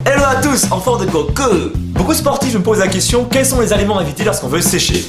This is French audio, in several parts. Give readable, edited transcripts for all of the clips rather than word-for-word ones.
Hello à tous, en forme de coco. Beaucoup de sportifs me posent la question, quels sont les aliments à éviter lorsqu'on veut sécher?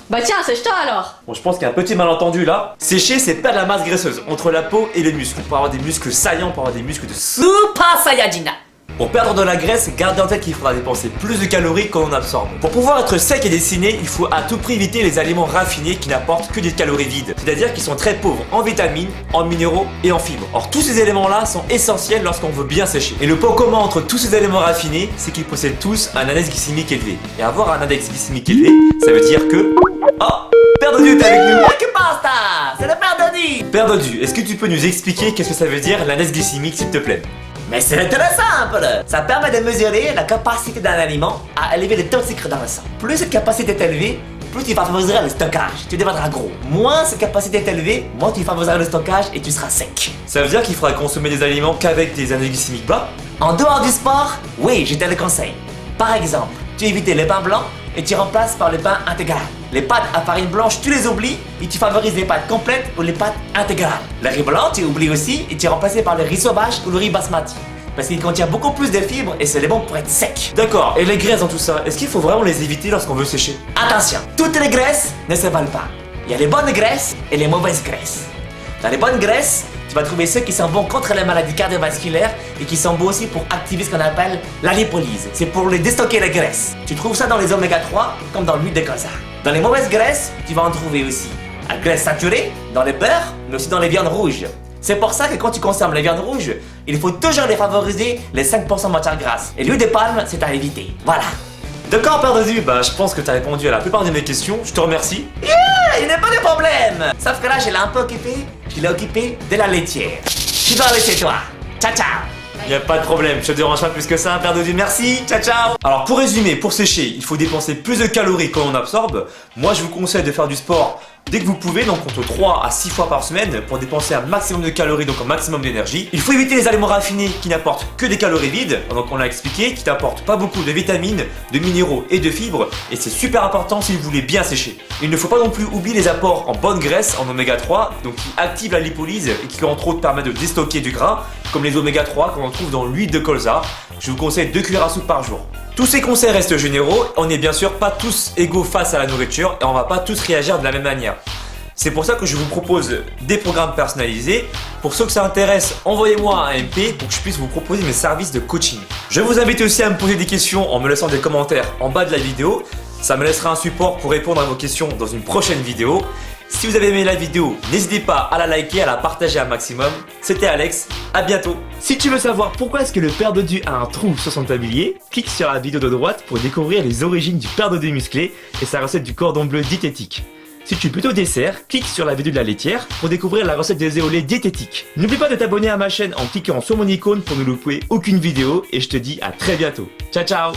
Bah tiens, sèche-toi alors. Bon, je pense qu'il y a un petit malentendu là. Sécher, c'est perdre la masse graisseuse entre la peau et les muscles. Pour avoir des muscles saillants, pour avoir des muscles de Super Saiyajin. Pour perdre de la graisse, gardez en tête qu'il faudra dépenser plus de calories qu'on en absorbe. Pour pouvoir être sec et dessiné, il faut à tout prix éviter les aliments raffinés qui n'apportent que des calories vides. C'est-à-dire qu'ils sont très pauvres en vitamines, en minéraux et en fibres. Or, tous ces éléments-là sont essentiels lorsqu'on veut bien sécher. Et le point commun entre tous ces éléments raffinés, c'est qu'ils possèdent tous un index glycémique élevé. Et avoir un index glycémique élevé, ça veut dire que... Oh, Père Dodu, t'es avec nous. Que pasta? C'est le Père Dodu. Père Dodu, est-ce que tu peux nous expliquer qu'est-ce que ça veut dire l'index glycémique, s'il te plaît? Mais c'est très simple. Ça permet de mesurer la capacité d'un aliment à élever le taux de sucre dans le sang. Plus cette capacité est élevée, plus tu favoriseras le stockage, tu deviendras gros. Moins cette capacité est élevée, moins tu favoriseras le stockage et tu seras sec. Ça veut dire qu'il faudra consommer des aliments qu'avec des index glycémiques bas? En dehors du sport, oui, je te le conseille. Par exemple, tu évites les pains blancs et tu remplaces par le pain intégral. Les pâtes à farine blanche, tu les oublies et tu favorises les pâtes complètes ou les pâtes intégrales. Le riz blanc, tu oublies aussi et tu remplaces par le riz sauvage ou le riz basmati. Parce qu'il contient beaucoup plus de fibres et c'est les bons pour être sec. D'accord, et les graisses dans tout ça, est-ce qu'il faut vraiment les éviter lorsqu'on veut sécher? Attention, toutes les graisses ne se valent pas. Il y a les bonnes graisses et les mauvaises graisses. Dans les bonnes graisses, tu vas trouver ceux qui sont bons contre les maladies cardiovasculaires et qui sont bons aussi pour activer ce qu'on appelle la lipolyse. C'est pour les déstocker les graisses. Tu trouves ça dans les oméga 3 comme dans l'huile de colza. Dans les mauvaises graisses, tu vas en trouver aussi la graisse saturée, dans les beurres, mais aussi dans les viandes rouges. C'est pour ça que quand tu consommes les viandes rouges, il faut toujours les favoriser les 5% matières grasses. Et l'huile de palme, c'est à éviter. Voilà. D'accord, Père Dodu, bah je pense que t'as répondu à la plupart de mes questions, je te remercie. Yeah, il n'y a pas de problème. Sauf que là, je l'ai un peu occupé. Je l'ai occupé de la laitière. Je dois laisser toi. Ciao, ciao. Y a pas de problème, je te dérange pas plus que ça, Père Dodu, merci, ciao ciao. Alors pour résumer, pour sécher, il faut dépenser plus de calories qu'on en absorbe. Moi je vous conseille de faire du sport dès que vous pouvez, donc entre 3 à 6 fois par semaine pour dépenser un maximum de calories, donc un maximum d'énergie. Il faut éviter les aliments raffinés qui n'apportent que des calories vides, donc on l'a expliqué, qui n'apportent pas beaucoup de vitamines, de minéraux et de fibres, et c'est super important si vous voulez bien sécher. Il ne faut pas non plus oublier les apports en bonne graisse, en oméga 3, donc qui activent la lipolyse et qui entre autres permettent de déstocker du gras, comme les oméga 3 qu'on trouve dans l'huile de colza. Je vous conseille 2 cuillères à soupe par jour. Tous ces conseils restent généraux, on n'est bien sûr pas tous égaux face à la nourriture et on va pas tous réagir de la même manière. C'est pour ça que je vous propose des programmes personnalisés. Pour ceux que ça intéresse, envoyez-moi un MP pour que je puisse vous proposer mes services de coaching. Je vous invite aussi à me poser des questions en me laissant des commentaires en bas de la vidéo. Ça me laissera un support pour répondre à vos questions dans une prochaine vidéo. Si vous avez aimé la vidéo, n'hésitez pas à la liker, à la partager un maximum. C'était Alex, à bientôt. Si tu veux savoir pourquoi est-ce que le Père Dodu a un trou sur son tablier, clique sur la vidéo de droite pour découvrir les origines du Père Dodu musclé et sa recette du cordon bleu diététique. Si tu es plutôt dessert, clique sur la vidéo de la laitière pour découvrir la recette des œufs au lait diététique. N'oublie pas de t'abonner à ma chaîne en cliquant sur mon icône pour ne louper aucune vidéo et je te dis à très bientôt. Ciao ciao.